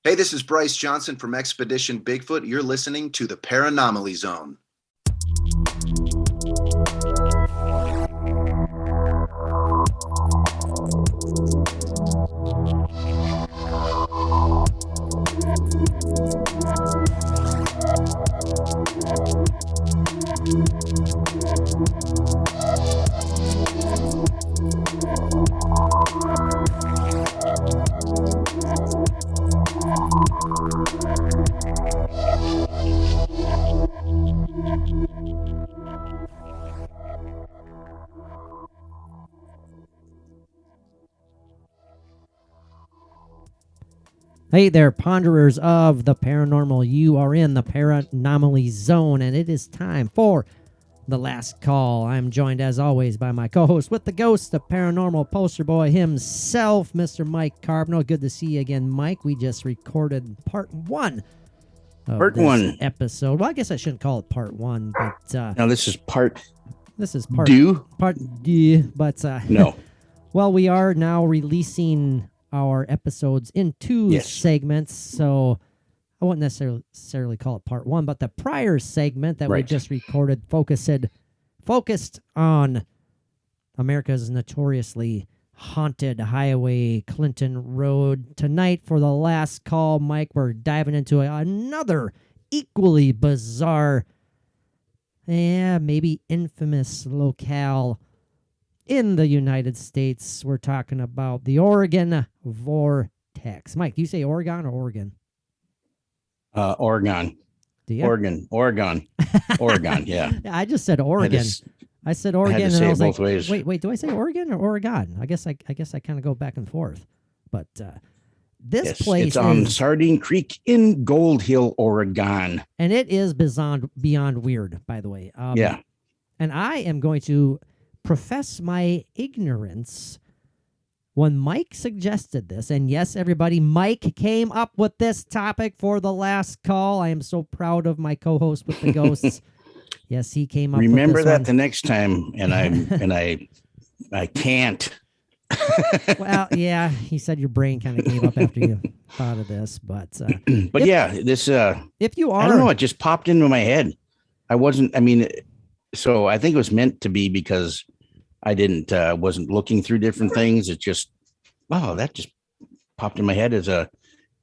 Hey, this is Bryce Johnson from Expedition Bigfoot. You're listening to the Paranomaly Zone. Hey there, ponderers of the paranormal. You are in the Paranomaly Zone, and it is time for the last call. I'm joined, as always, by my co-host with the ghost, the paranormal poster boy himself, Mr. Mike Carbonell. Good to see you again, Mike. We just recorded part one of this episode. Well, I guess I shouldn't call it part one, but no, this is part. This is part two. Part D, but no. Well, we are now releasing our episodes in two segments, so I wouldn't necessarily call it part one, but the prior segment that we just recorded focused on America's notoriously haunted highway, Clinton Road. Tonight, for the last call, Mike, we're diving into another equally bizarre, maybe infamous locale in the United States. We're talking about the Oregon Vortex. Mike, do you say Oregon or Oregon? Oregon. Do you? Oregon. Yeah. I just said Oregon. I said Oregon, and I was like, ways. Wait, do I say Oregon or Oregon? I guess I kind of go back and forth. But this place it's on Sardine Creek in Gold Hill, Oregon, and it is beyond weird, by the way. And I am going to profess my ignorance when Mike suggested this. And yes, everybody, Mike came up with this topic for the last call. I am so proud of my co-host with the ghosts. Yes, he came up Remember with this that the next time, and I can't. Well, yeah, he said your brain kind of gave up after you thought of this, but if you are, I don't know, it just popped into my head. So I think it was meant to be because I wasn't looking through different things. It just, that just popped in my head as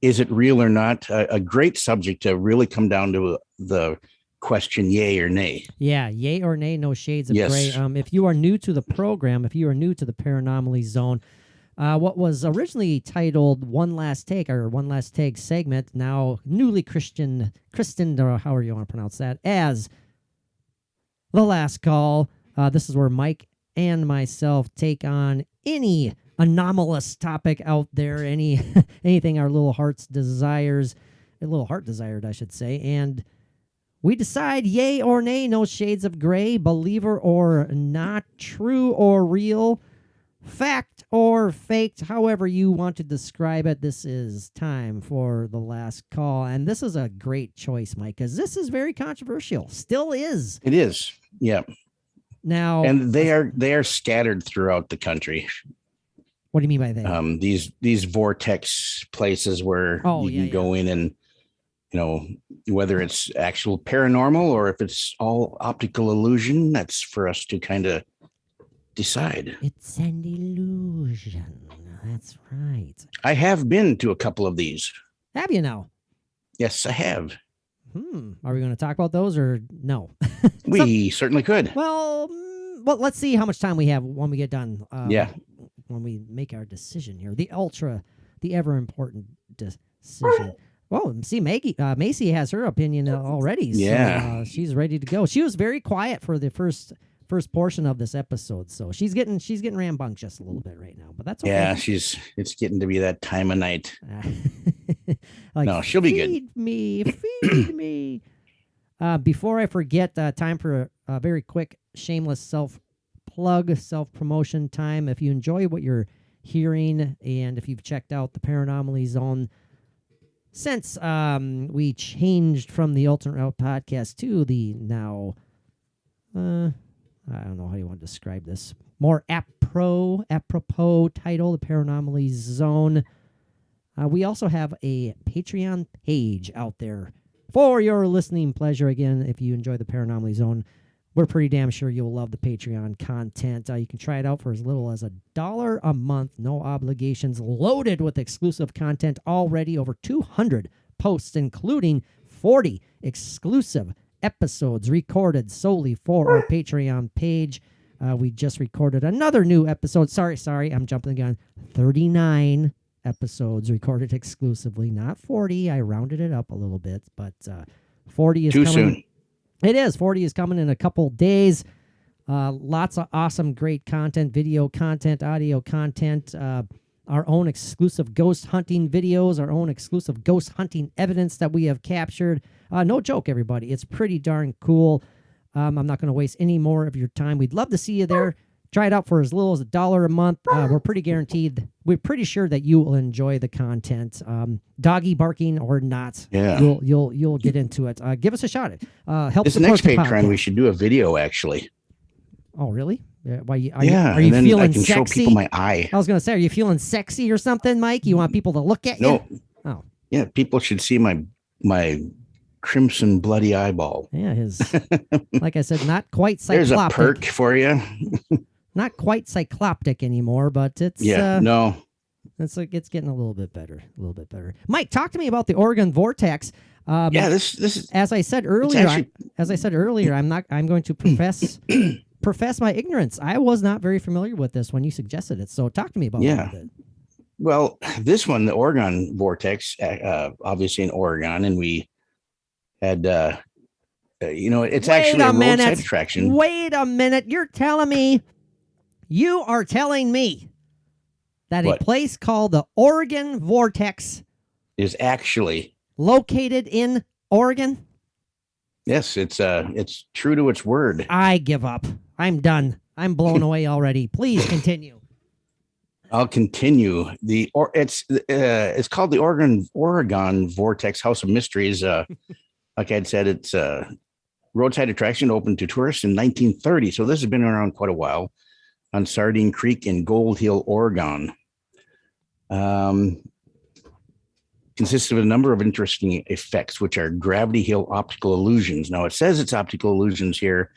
is it real or not? A great subject to really come down to the question, yay or nay. Yeah, yay or nay, no shades of gray. If you are new to the program, if you are new to the Paranomaly Zone, what was originally titled One Last Take, or One Last Take segment, now newly christened, or however you want to pronounce that, as The Last Call. This is where Mike and myself take on any anomalous topic out there, anything our little heart desired, I should say, and we decide yay or nay, no shades of gray, believer or not, true or real, fact or faked, however you want to describe it. This is time for the last call, and this is a great choice, Mike, because this is very controversial. Still is. It is, yeah. Now, and they are scattered throughout the country. What do you mean by that? These vortex places where you can go in and, whether it's actual paranormal or if it's all optical illusion, that's for us to kind of decide. It's an illusion. That's right. I have been to a couple of these. Have you now? Yes, I have. Are we going to talk about those or no? We certainly could. Well, let's see how much time we have when we get done. When we make our decision here. The ever important decision. Well, see, Macy has her opinion already. So, she's ready to go. She was very quiet for the first portion of this episode, so she's getting rambunctious a little bit right now, but that's okay. Yeah, it's getting to be that time of night. No, she'll be good. Feed me. Before I forget, time for a very quick shameless self-promotion time. If you enjoy what you're hearing, and if you've checked out the Paranomaly Zone since we changed from the Alternate Route podcast to the now I don't know how you want to describe this, more apropos title, the Paranomaly Zone. We also have a Patreon page out there for your listening pleasure. Again, if you enjoy the Paranormally Zone, we're pretty damn sure you'll love the Patreon content. You can try it out for as little as $1 a month. No obligations. Loaded with exclusive content already. Over 200 posts, including 40 exclusive episodes recorded solely for our Patreon page. We just recorded another new episode. Sorry, I'm jumping the gun. 39 episodes recorded exclusively, not 40. I rounded it up a little bit, but 40 is too coming. soon. It is. 40 is coming in a couple days. Lots of awesome, great content, video content, audio content, our own exclusive ghost hunting videos, our own exclusive ghost hunting evidence that we have captured. No joke, everybody. It's pretty darn cool. I'm not going to waste any more of your time. We'd love to see you there. Try it out for as little as $1 a month. We're pretty guaranteed. We're pretty sure that you will enjoy the content. Doggy barking or not, Yeah. you'll get into it. Give us a shot. Help This support next the Patreon, podcast. we should do a video, actually. Oh, really? Why? Are you and then feeling I can sexy? show people my eye. I was going to say, are you feeling sexy or something, Mike? You want people to look at No. you? Oh, Yeah, people should see my crimson bloody eyeball. yeah. His, like I said, not quite There's a cyclopic. perk for you. Not quite cycloptic anymore, but it's No. it's getting a little bit better. Mike, talk to me about the Oregon Vortex. This is As I said earlier, actually- I'm going to profess my ignorance. I was not very familiar with this when you suggested it. So talk to me about it a little bit. well, this one, the Oregon Vortex, obviously in Oregon, and we had it's actually a roadside attraction. Wait a minute. You are telling me that What? a place called the Oregon Vortex Is actually located in Oregon? yes, it's true to its word. I give up. I'm done. I'm blown away already. Please continue. I'll continue. It's called the Oregon Vortex House of Mysteries. Like I'd said, it's a roadside attraction opened to tourists in 1930. So this has been around quite a while on Sardine Creek in Gold Hill, Oregon. Consists of a number of interesting effects, which are gravity hill optical illusions. Now it says it's optical illusions here,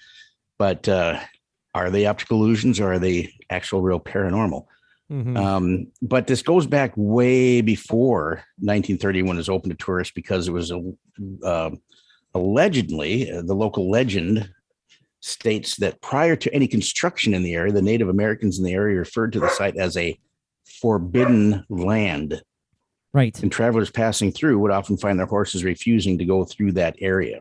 but are they optical illusions or are they actual real paranormal? Mhm. But this goes back way before 1930 when it was open to tourists because it was allegedly, the local legend states that prior to any construction in the area, the Native Americans in the area referred to the site as a forbidden land. Right. And travelers passing through would often find their horses refusing to go through that area.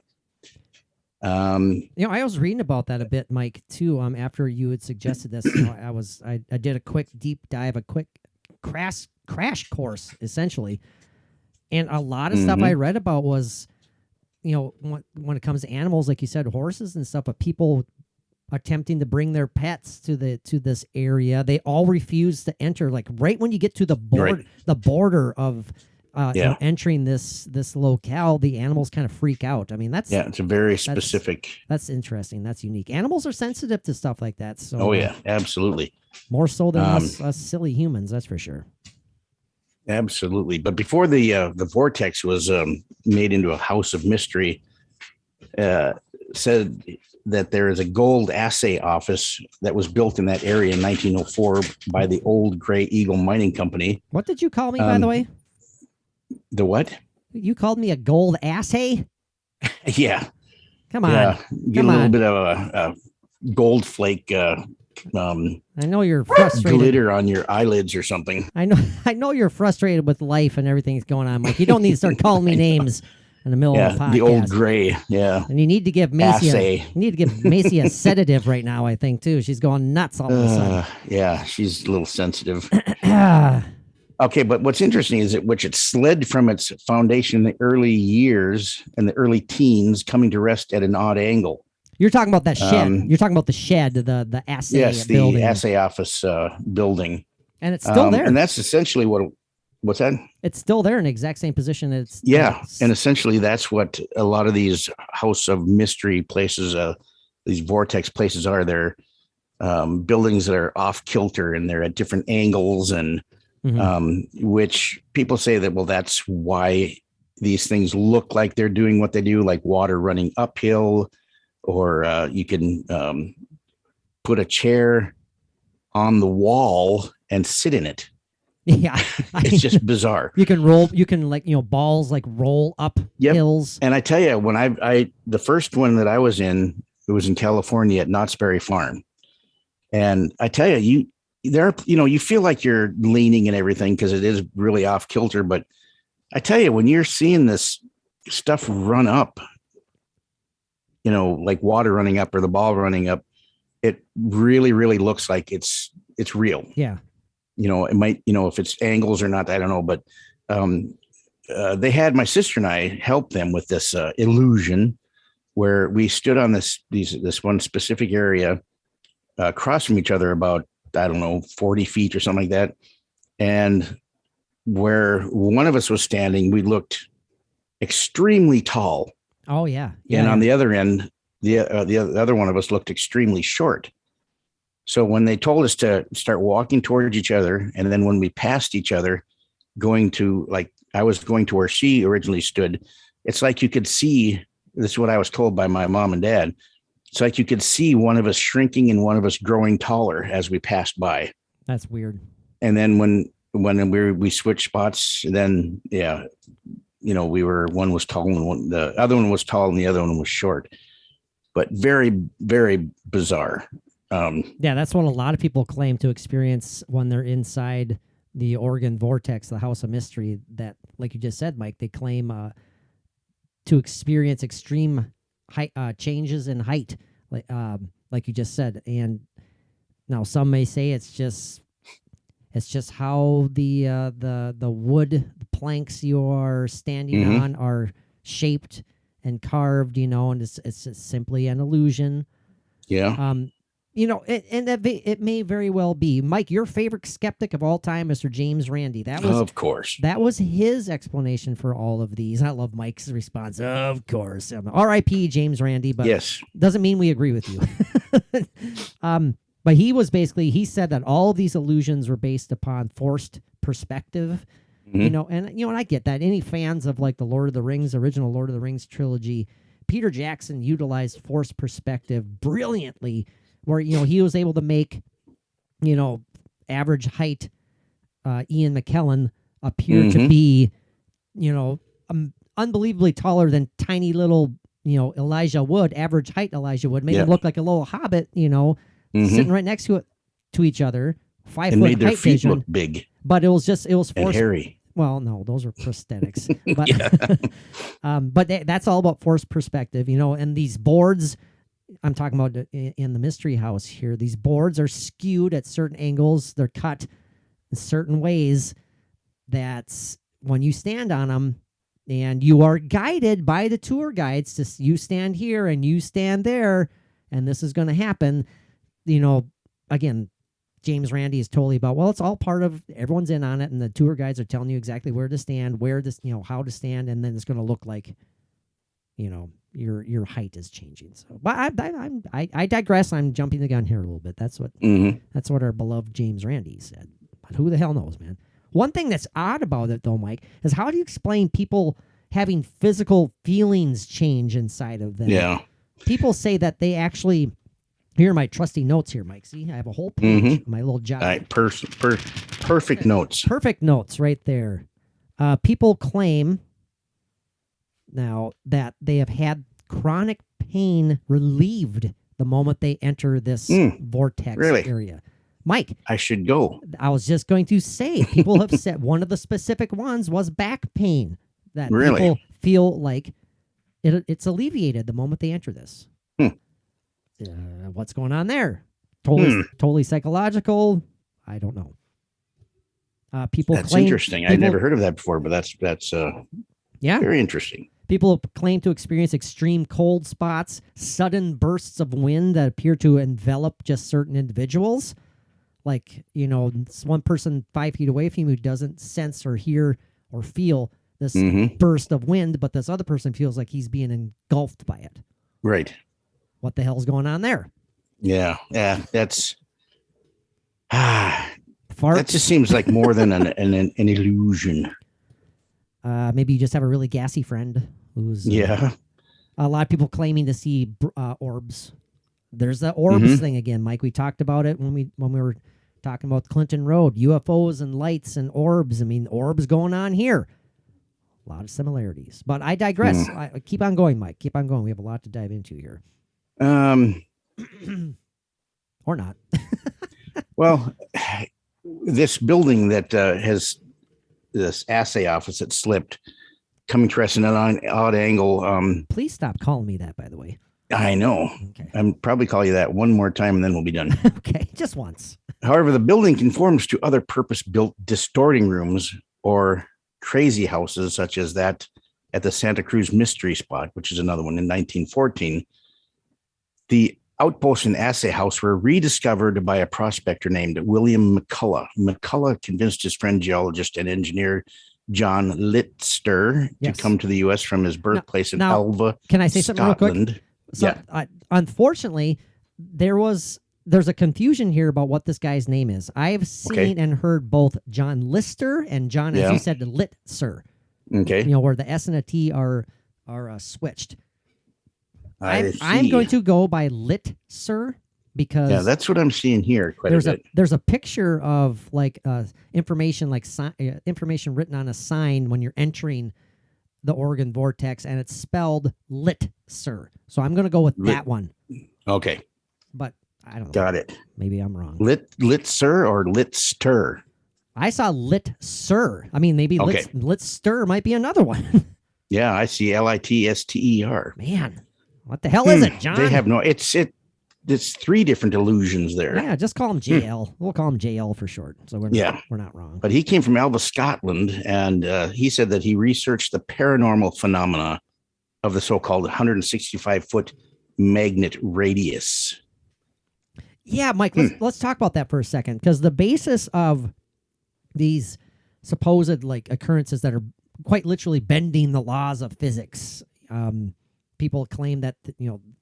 I was reading about that a bit, Mike, too. After you had suggested this, I did a quick deep dive, a quick crash course, essentially. And a lot of stuff I read about was, when it comes to animals, like you said, horses and stuff, but people attempting to bring their pets to this area, they all refuse to enter. Like right when you get to the border of entering this locale, the animals kind of freak out. I mean, it's a very specific. That's interesting. That's unique. Animals are sensitive to stuff like that. So Oh yeah, absolutely. More so than us silly humans. That's for sure. Absolutely. But before the vortex was made into a house of mystery, said that there is a gold assay office that was built in that area in 1904 by the Old Gray Eagle Mining Company. What did you call me, by the way? The what? You called me a gold assay? Yeah. Come on. Yeah. Get a little bit of a gold flake I know you're frustrated. Glitter on your eyelids or something. I know you're frustrated with life and everything that's going on, Mike. You don't need to start calling me names in the middle of the podcast. The Old Gray. Yeah. And you need to give Macy a sedative right now, I think, too. She's going nuts all of a sudden. Yeah, she's a little sensitive. Okay, but what's interesting is which it slid from its foundation in the early years and the early teens, coming to rest at an odd angle. You're talking about that shed. You're talking about the shed, the assay building. The assay office building. And it's still there. And that's essentially what's that? It's still there in the exact same position. And essentially that's what a lot of these house of mystery places, these vortex places are. They're buildings that are off kilter and they're at different angles and which people say that, well, that's why these things look like they're doing what they do, like water running uphill, or you can put a chair on the wall and sit in it. Yeah. It's just bizarre. You can balls like roll up hills. And I tell you, when the first one that I was in, it was in California at Knott's Berry Farm. And I tell you, you feel like you're leaning and everything because it is really off kilter. But I tell you, when you're seeing this stuff run up, like water running up or the ball running up, it really, really looks like it's real. Yeah. It might, if it's angles or not, I don't know. But they had my sister and I help them with this illusion where we stood on this one specific area across from each other about, I don't know, 40 feet or something like that. And where one of us was standing, we looked extremely tall. Oh, yeah. And on the other end, the other one of us looked extremely short. So when they told us to start walking towards each other, and then when we passed each other, I was going to where she originally stood, it's like you could see, this is what I was told by my mom and dad. It's like you could see one of us shrinking and one of us growing taller as we passed by. That's weird. And then when we switched spots, then one was tall and the other one was tall and the other one was short, but very, very bizarre. That's what a lot of people claim to experience when they're inside the Oregon Vortex, the House of Mystery, that, like you just said, Mike, they claim to experience extreme height changes in height, like you just said. And now some may say it's just how the wood planks you are standing on are shaped and carved, and it's just simply an illusion. Yeah. It may very well be. Mike, your favorite skeptic of all time, Mr. James Randi. Of course. That was his explanation for all of these. I love Mike's response. Of course. R.I.P. James Randi, but yes, doesn't mean we agree with you. But he said that all of these illusions were based upon forced perspective. And I get that. Any fans of like the original Lord of the Rings trilogy, Peter Jackson utilized forced perspective brilliantly, where, he was able to make, average height Ian McKellen appear to be, unbelievably taller than tiny little, Elijah Wood, average height Elijah Wood, made him look like a little hobbit, sitting right next to each other, 5 foot made their height feet vision. look big. But it was forced. And hairy. Well, no, those are prosthetics. But that's all about forced perspective, and these boards I'm talking about in the mystery house here, these boards are skewed at certain angles. They're cut in certain ways that when you stand on them, and you are guided by the tour guides to you stand here and you stand there, and this is going to happen. Again, James Randi is totally about, well, it's all part of, everyone's in on it, and the tour guides are telling you exactly where to stand, how to stand, and then it's going to look like, your height is changing. So, but I digress. I'm jumping the gun here a little bit. That's what our beloved James Randi said. But who the hell knows, man? One thing that's odd about it, though, Mike, is how do you explain people having physical feelings change inside of them? Yeah. People say that they actually. Here are my trusty notes here, Mike. See, I have a whole page, my little job. All right, perfect notes. Perfect notes right there. People claim now that they have had chronic pain relieved the moment they enter this vortex area. Mike, I should go. I was just going to say, people have said one of the specific ones was back pain, that people feel like it's alleviated the moment they enter this. What's going on there? Totally psychological. I don't know. That's interesting. I've never heard of that before, but that's very interesting. People claim to experience extreme cold spots, sudden bursts of wind that appear to envelop just certain individuals. Like, one person 5 feet away from you who doesn't sense or hear or feel this burst of wind, but this other person feels like he's being engulfed by it. Right. What the hell's going on there? Yeah. That's farts. That just seems like more than an illusion. Maybe you just have a really gassy friend who's a lot of people claiming to see orbs. There's the orbs thing again, Mike. We talked about it when we were talking about Clinton Road, UFOs and lights and orbs. I mean, orbs going on here. A lot of similarities, but I digress. Keep on going, Mike. Keep on going. We have a lot to dive into here. Or not. Well, this building that has this assay office that slipped, coming to us at an odd angle. Please stop calling me that, by the way. I know. Okay. I'm probably call you that one more time and then we'll be done. Okay, just once. However, the building conforms to other purpose-built distorting rooms or crazy houses, such as that at the Santa Cruz Mystery Spot, which is another one in 1914. The outpost and assay house were rediscovered by a prospector named William McCullough. McCullough convinced his friend geologist and engineer John Litster to come to the U.S. from his birthplace in Alva, can I say something real quick? So, yeah. Unfortunately, there's a confusion here about what this guy's name is. I've seen and heard both John Lister and John, as you said, Litzer. Okay. You know, where the S and a T are switched. I'm see. going to go by Litzer because that's what I'm seeing here. There's a picture of like information information written on a sign when you're entering the Oregon Vortex, and it's spelled Litzer. So I'm going to go with that one. Okay. But I don't know. Got it. Maybe I'm wrong. Litzer or Litster? I saw Litzer. I mean, maybe Litster might be another one. Yeah, I see Litster. Man, what the hell is it, John? They have it's three different illusions there. Yeah, just call him JL. We'll call him JL for short. So we're not wrong. But he came from Alva, Scotland, and he said that he researched the paranormal phenomena of the so-called 165-foot magnet radius. Yeah, Mike, let's talk about that for a second, because the basis of these supposed like occurrences that are quite literally bending the laws of physics. People claim that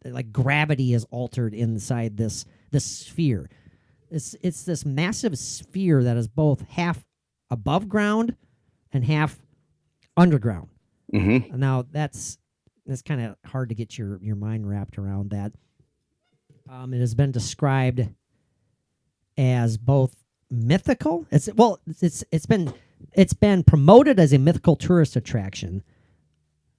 like gravity is altered inside this sphere. It's this massive sphere that is both half above ground and half underground. Mm-hmm. Now that's kind of hard to get your mind wrapped around that. It has been described as both mythical. It's been promoted as a mythical tourist attraction,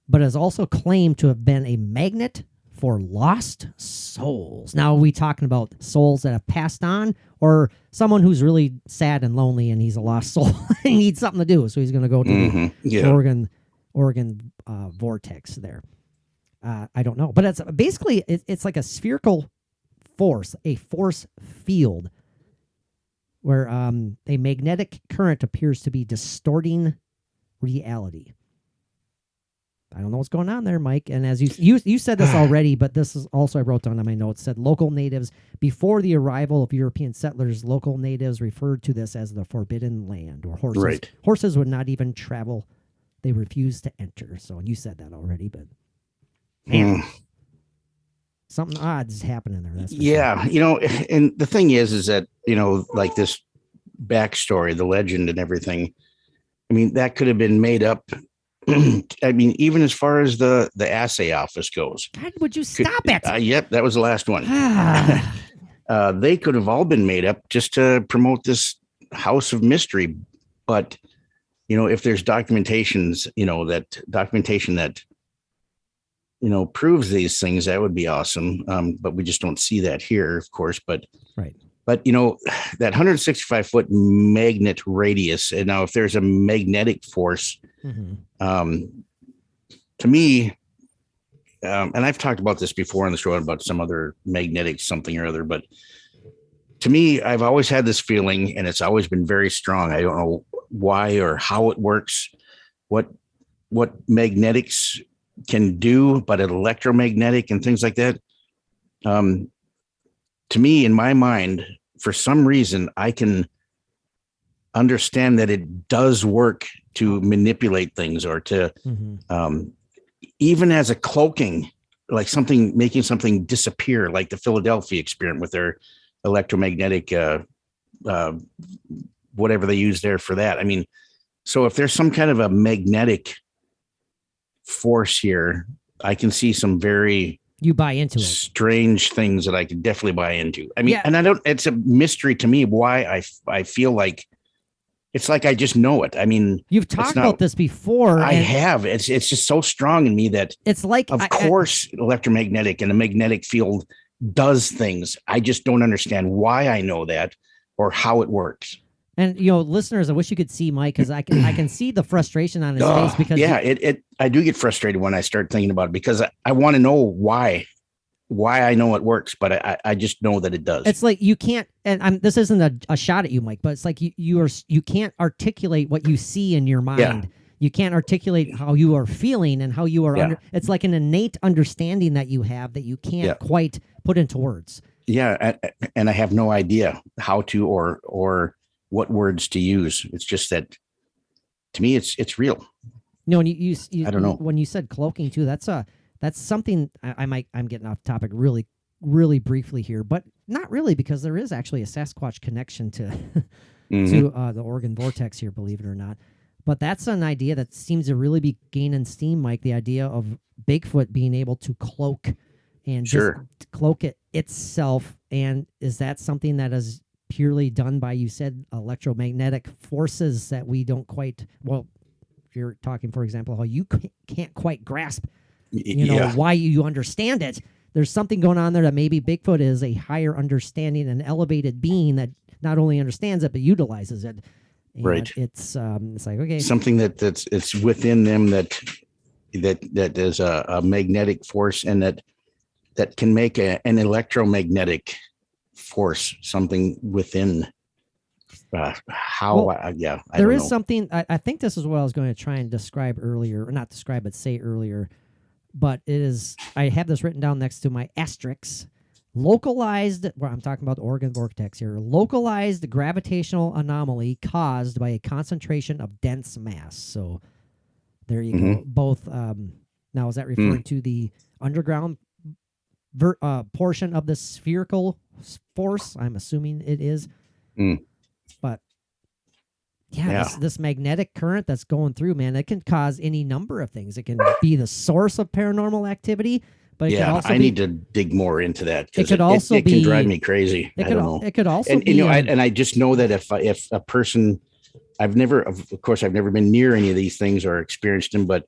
but has also claimed to have been a magnet for lost souls. Now, are we talking about souls that have passed on, or someone who's really sad and lonely and he's a lost soul and he needs something to do, so he's going to go to the Oregon Vortex there? I don't know, but it's basically it's like a spherical force, a force field, where a magnetic current appears to be distorting reality. I don't know what's going on there, Mike. And as you said this already, but this is also, I wrote down on my notes, said local natives, before the arrival of European settlers, local natives referred to this as the Forbidden Land, or horses. Right. Horses would not even travel. They refused to enter. So you said that already, but man, something odd is happening there. That's for sure. And the thing is that, like this backstory, the legend and everything, I mean, that could have been made up. I mean, even as far as the assay office goes. God, would you stop it? Yep, that was the last one. They could have all been made up just to promote this house of mystery. But, if there's documentation that proves these things, that would be awesome. But we just don't see that here, of course. But right. But, that 165-foot magnet radius, and now if there's a magnetic force, to me, and I've talked about this before on the show about some other magnetic something or other, but to me, I've always had this feeling, and it's always been very strong. I don't know why or how it works, what magnetics can do, but electromagnetic and things like that. To me, in my mind, for some reason, I can understand that it does work to manipulate things, or to even as a cloaking, like making something disappear, like the Philadelphia experiment with their electromagnetic whatever they use there for that. I mean, so if there's some kind of a magnetic force here, I can see some very you buy into it. Strange things that I could definitely buy into. I mean, and it's a mystery to me why I feel like it's like I just know it. I mean, you've talked about this before. I have. It's just so strong in me that it's like, of course, electromagnetic and a magnetic field does things. I just don't understand why I know that or how it works. And listeners, I wish you could see Mike, because I can see the frustration on his face, because I do get frustrated when I start thinking about it, because I want to know why I know it works, but I just know that it does. It's like you can't, and this isn't a shot at you, Mike, but it's like you can't articulate what you see in your mind. Yeah. You can't articulate how you are feeling and how you are it's like an innate understanding that you have that you can't quite put into words. Yeah, and I have no idea how to or what words to use. It's just that to me it's real. No, and you I don't know. When you said cloaking too, that's something I'm getting off topic really, really briefly here, but not really, because there is actually a Sasquatch connection to to the Oregon Vortex here, believe it or not. But that's an idea that seems to really be gaining steam, Mike, the idea of Bigfoot being able to cloak and just cloak it itself. And is that something that is purely done by, you said, electromagnetic forces that we don't quite, well, if you're talking, for example, how you can't quite grasp, why you understand it. There's something going on there that maybe Bigfoot is a higher understanding, an elevated being that not only understands it, but utilizes it. And right. It's like, okay, something it's within them that is a magnetic force, and that can make an electromagnetic force, something within there is something. I think this is what I was going to try and describe earlier, or not describe, but say earlier. But it is, I have this written down next to my asterisks. Localized, well, I'm talking about the Oregon Vortex here. Localized gravitational anomaly caused by a concentration of dense mass. So there you go. Both. Now, is that referring to the underground portion of the spherical force? I'm assuming it is. But this magnetic current that's going through, man, it can cause any number of things. It can be the source of paranormal activity, but it could also need to dig more into that, because it can drive me crazy. I don't know. It could also be, and I just know that if a person, I've never been near any of these things or experienced them, but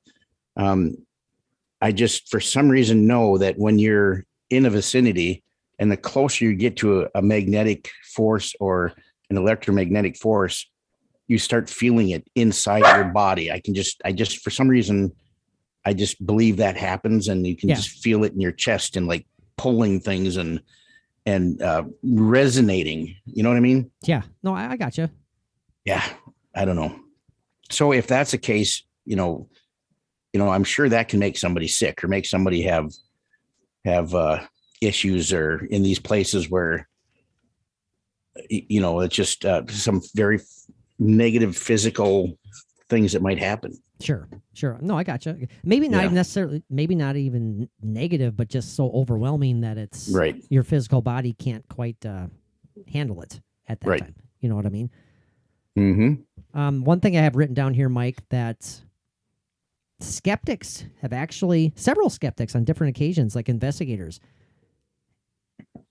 I just, for some reason, know that when you're in a vicinity, and the closer you get to a magnetic force or an electromagnetic force, you start feeling it inside your body. I just for some reason, I just believe that happens, and you can just feel it in your chest, and like pulling things and resonating. You know what I mean? Yeah. No, I got you. Yeah. I don't know. So if that's the case, I'm sure that can make somebody sick, or make somebody have issues, or in these places where, it's just some very negative physical things that might happen. Sure. No, I got you. Maybe not necessarily, maybe not even negative, but just so overwhelming that it's your physical body can't quite handle it at that time. You know what I mean? One thing I have written down here, Mike, that skeptics have actually, several skeptics on different occasions, like investigators,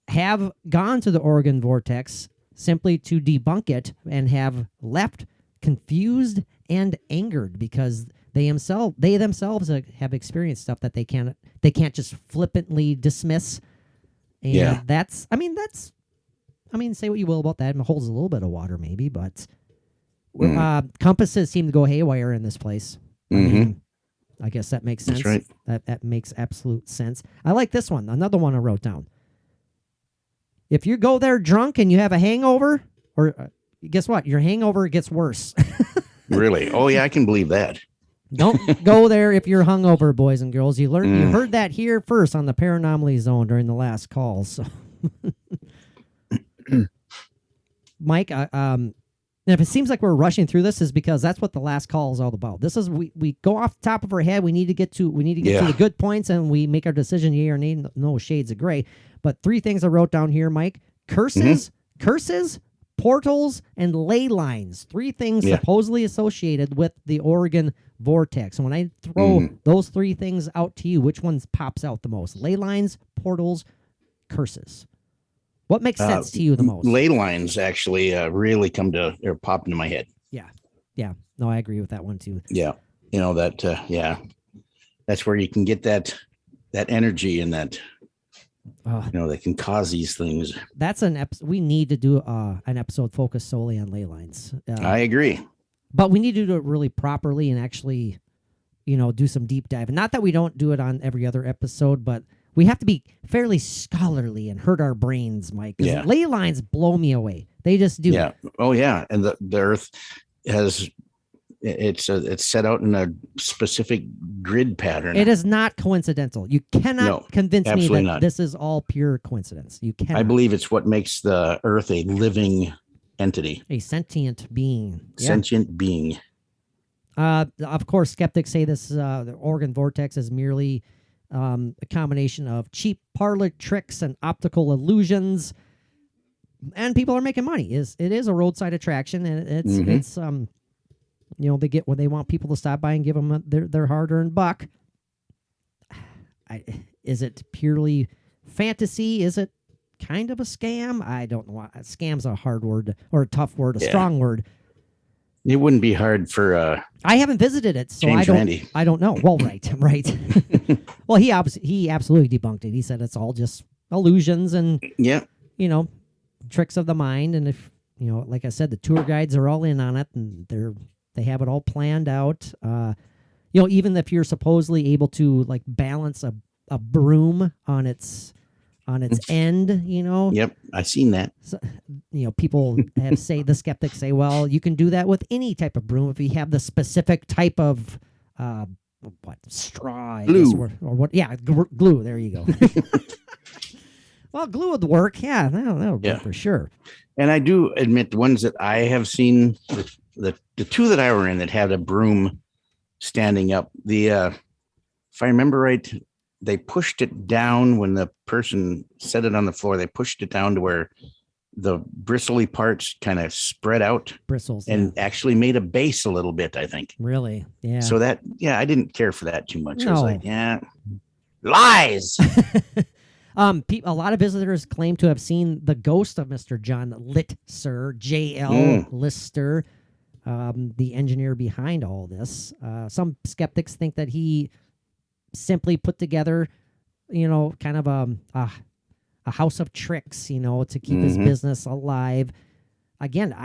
have gone to the Oregon Vortex simply to debunk it, and have left confused and angered, because they themselves have experienced stuff that they can't just flippantly dismiss. And say what you will about that, and it holds a little bit of water maybe, but compasses seem to go haywire in this place. I guess that makes sense. That's right. That makes absolute sense. I like this one. Another one I wrote down. If you go there drunk and you have a hangover, or guess what? Your hangover gets worse. Really? Oh, yeah, I can believe that. Don't go there if you're hungover, boys and girls. You heard that here first on the Paranomaly Zone during the last call. So, Mike, if it seems like we're rushing through this, is because that's what the last call is all about. This is we go off the top of our head. We need to get to the good points, and we make our decision, yay or nay. No shades of gray. But 3 things I wrote down here, Mike: curses, portals and ley lines, 3 things supposedly associated with the Oregon vortex. And when I throw those 3 things out to you, which ones pops out the most? Ley lines, portals, curses. What makes sense to you the most? Ley lines actually really pop into my head. Yeah. No, I agree with that one too. Yeah. That, that's where you can get that energy and that, they can cause these things. That's an episode. We need to do an episode focused solely on ley lines. I agree. But we need to do it really properly and actually, do some deep dive. And not that we don't do it on every other episode, but we have to be fairly scholarly and hurt our brains, Mike. Yeah. Ley lines blow me away. They just do. Yeah. Oh, yeah. And the Earth has... It's set out in a specific grid pattern. It is not coincidental. You cannot convince me that this is all pure coincidence. You cannot. I believe it's what makes the Earth a living entity. A sentient being. Sentient being. Of course, skeptics say this the Oregon vortex is merely a combination of cheap parlor tricks and optical illusions. And people are making money. It is a roadside attraction, and it's they get when they want people to stop by and give them their hard-earned buck. Is it purely fantasy? Is it kind of a scam? I don't know. Scam's a hard word or a tough word, a strong word. It wouldn't be hard for. I haven't visited it, so James Randi. I don't know. Well, right. Well, he absolutely debunked it. He said it's all just illusions and tricks of the mind. And if like I said, the tour guides are all in on it, and they have it all planned out. Even if you're supposedly able to like balance a broom on its end, Yep, I've seen that. So, people the skeptics say, well, you can do that with any type of broom if you have the specific type of straw, glue, or what? Yeah, glue. There you go. Well, glue would work. Yeah, that'll work for sure. And I do admit the ones that I have seen. The 2 that I were in that had a broom standing up, if I remember right, they pushed it down when the person set it on the floor. They pushed it down to where the bristly parts kind of spread out, bristles, and actually made a base a little bit, I think. Really? Yeah. So I didn't care for that too much. No. I was like, lies. A lot of visitors claim to have seen the ghost of Mr. John Litzer, J.L. Lister, the engineer behind all this. Some skeptics think that he simply put together, kind of a house of tricks, to keep his business alive. Again,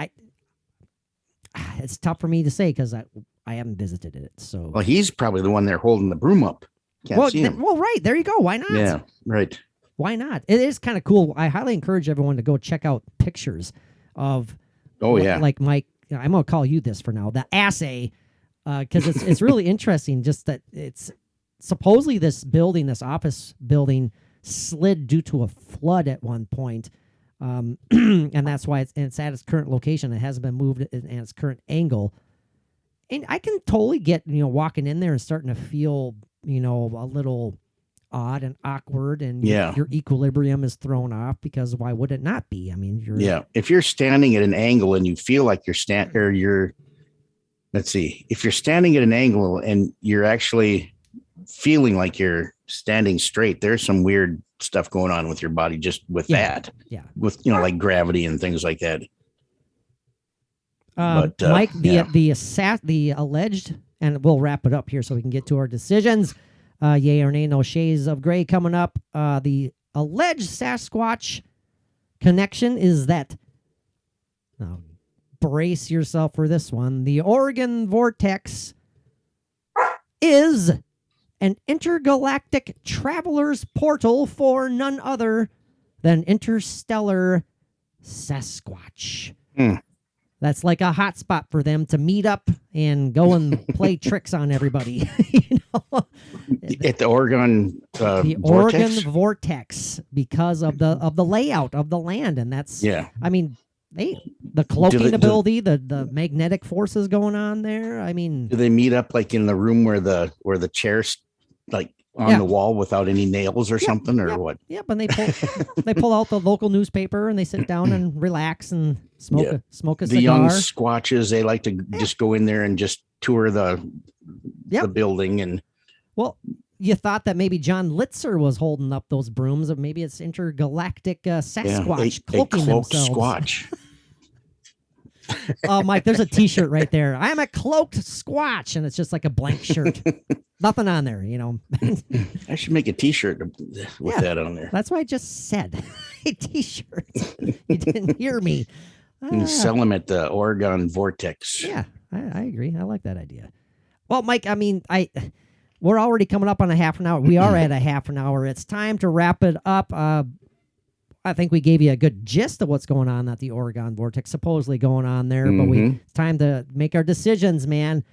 it's tough for me to say because I haven't visited it. So, well, he's probably the one there holding the broom up. Can't see him. Well, right there you go. Why not? Yeah, right. Why not? It is kind of cool. I highly encourage everyone to go check out pictures of. Oh yeah, like Mike. I'm gonna call you this for now. The assay, because it's really interesting. Just that it's supposedly this office building, slid due to a flood at one point, and that's why it's at its current location. It hasn't been moved at its current angle. And I can totally get walking in there and starting to feel a little odd and awkward, and your equilibrium is thrown off because why would it not be? I mean, if you're standing at an angle and you feel like if you're standing at an angle and you're actually feeling like you're standing straight, there's some weird stuff going on with your body just with that. Yeah. With like gravity and things like that. Mike, the alleged, and we'll wrap it up here so we can get to our decisions. Yay or nay, no shades of gray coming up. The alleged Sasquatch connection is that, now brace yourself for this one, the Oregon vortex is an intergalactic traveler's portal for none other than interstellar Sasquatch. That's like a hot spot for them to meet up and go and play tricks on everybody. At the Oregon the Oregon vortex, because of the layout of the land, and that's I mean, the cloaking ability, the magnetic forces going on there. I mean, do they meet up like in the room where the chairs like on the wall without any nails or something, or what? Yep, and they pull out the local newspaper and they sit down and relax and smoke a cigar. The young squatches, they like to just go in there and just tour the building. And well, you thought that maybe John Litzer was holding up those brooms, or maybe it's intergalactic Sasquatch cloaking cloaked themselves. Squatch. Oh, Mike, there's a T-shirt right there. I'm a cloaked Squatch, and it's just like a blank shirt. Nothing on there, you know. I should make a T-shirt with that on there. That's what I just said. A T-shirt. You didn't hear me. And sell them at the Oregon Vortex. Yeah, I agree. I like that idea. Well, Mike, I mean, we're already coming up on a half an hour. We are at a half an hour. It's time to wrap it up. I think we gave you a good gist of what's going on at the Oregon Vortex, supposedly going on there. But it's time to make our decisions, man.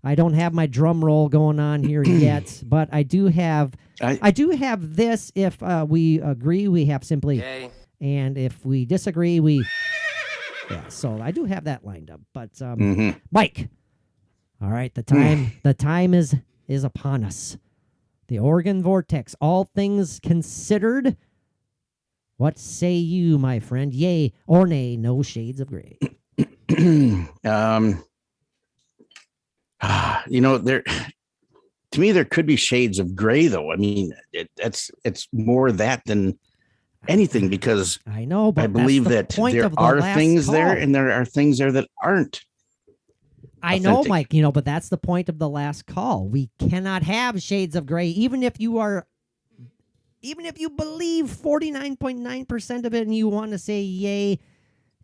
I don't have my drum roll going on here yet, but I do have this. If we agree, we have simply, and if we disagree, we. Yeah, so I do have that lined up. But Mike, all right, the time is upon us. The Oregon Vortex, all things considered. What say you, my friend? Yay or nay? No shades of gray. There, to me, there could be shades of gray, though. I mean, it's more that than anything, because I know, but I believe that there are things there and there are things there that aren't. I know, Mike, but that's the point of the last call. We cannot have shades of gray, even if you believe 49.9% of it and you want to say yay.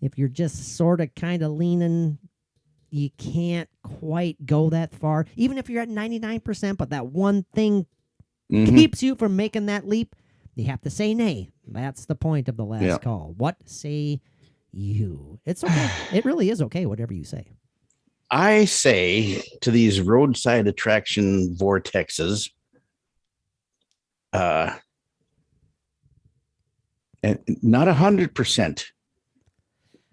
If you're just sort of kind of leaning, you can't quite go that far. Even if you're at 99%, but that one thing keeps you from making that leap, you have to say nay. That's the point of the last call. What say you? It's okay. It really is okay, whatever you say. I say to these roadside attraction vortexes, and not 100%,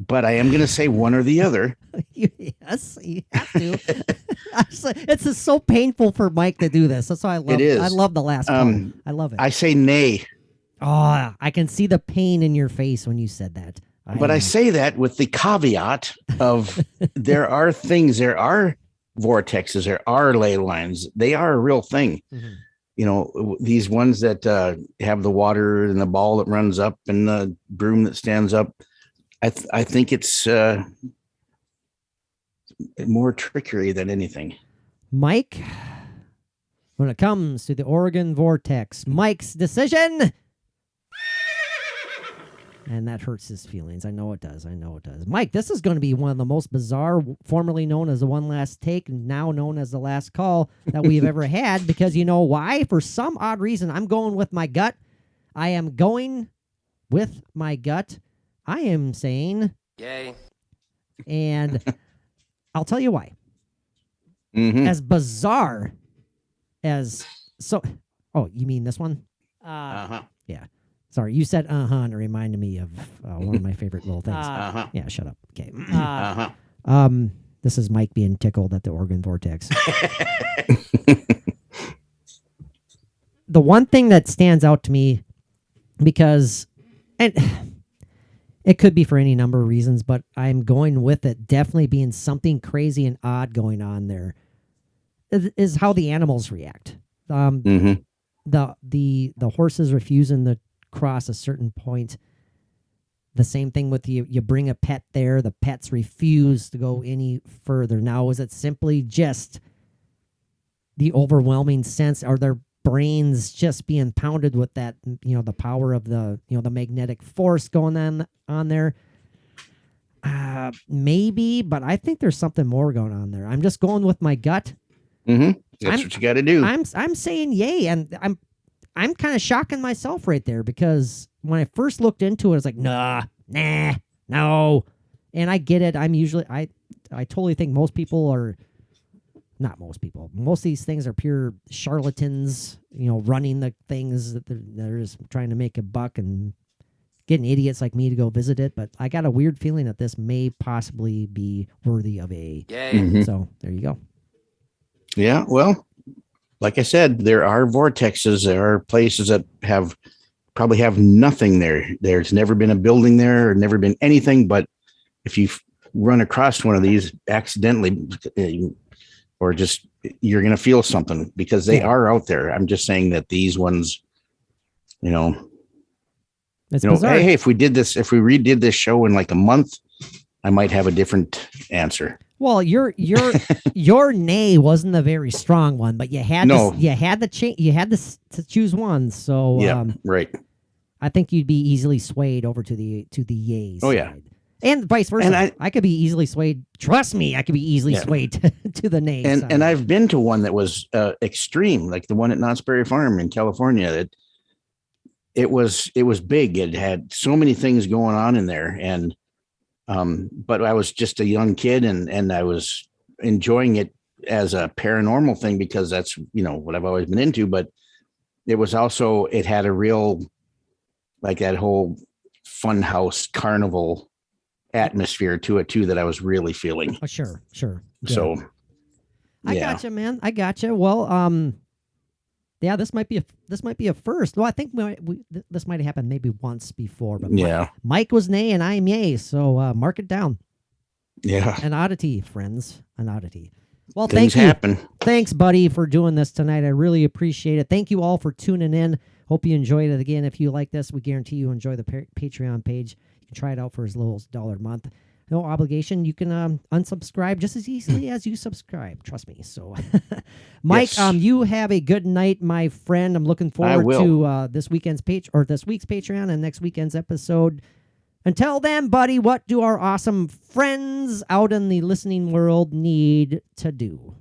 but I am going to say one or the other. Yes, you have to. It's just so painful for Mike to do this. That's why I love it. I love the last call. I love it. I say nay. Oh, I can see the pain in your face when you said that. I say that with the caveat of there are things, there are vortexes, there are ley lines. They are a real thing. These ones that have the water and the ball that runs up and the broom that stands up. I think it's more trickery than anything. Mike, when it comes to the Oregon Vortex, Mike's decision. And that hurts his feelings. I know it does. Mike, this is going to be one of the most bizarre, formerly known as the One Last Take, now known as the Last Call that we've ever had. Because you know why? For some odd reason, I'm going with my gut. I am going with my gut. I am saying yay. And I'll tell you why. As bizarre as so. Oh, you mean this one? Yeah. Sorry, you said and it reminded me of one of my favorite little things. Yeah, shut up. Okay. This is Mike being tickled at the Oregon Vortex. The one thing that stands out to me, because, and it could be for any number of reasons, but I'm going with it definitely being something crazy and odd going on there, is how the animals react. The horses refusing to cross a certain point. The same thing with you bring a pet there, the pets refuse to go any further. Now, is it simply just the overwhelming sense, or their brains just being pounded with that, the power of the magnetic force going on there? Maybe, but I think there's something more going on there. I'm just going with my gut. That's what you got to do. I'm saying yay, and I'm kind of shocking myself right there, because when I first looked into it, I was like, nah, no. And I get it. I totally think most of these things are pure charlatans, running the things that they're just trying to make a buck and getting idiots like me to go visit it. But I got a weird feeling that this may possibly be worthy of a yay. So there you go. Yeah, well, like I said, there are vortexes. There are places that probably have nothing there. There's never been a building there, or never been anything. But if you run across one of these accidentally, or just, you're going to feel something, because they are out there. I'm just saying that these ones, It's bizarre. hey, if we redid this show in like a month, I might have a different answer. Well, your nay wasn't a very strong one, but you had to choose one. So right. I think you'd be easily swayed over to the yays. Oh yeah, and vice versa. And I could be easily swayed. Trust me, I could be easily swayed to the nays. And I've been to one that was extreme, like the one at Knott's Berry Farm in California. That it was big. It had so many things going on in there, and but I was just a young kid, and I was enjoying it as a paranormal thing, because that's what I've always been into. But it was also, it had a real, like, that whole fun house carnival atmosphere to it too, that I was really feeling. Oh, sure. Yeah. So I gotcha, man. I gotcha. Well, yeah, this might be a first. Well, I think this might have happened maybe once before, but Mike was nay and I'm yay, so mark it down. Yeah, an oddity, friends, an oddity. Well, things thank you. Happen. Thanks, buddy, for doing this tonight. I really appreciate it. Thank you all for tuning in. Hope you enjoyed it. Again, if you like this, we guarantee you enjoy the Patreon page. You can try it out for as little as $1 a month. No obligation. You can unsubscribe just as easily as you subscribe. Trust me. So, Mike, you have a good night, my friend. I'm looking forward to this week's Patreon and next weekend's episode. Until then, buddy, what do our awesome friends out in the listening world need to do?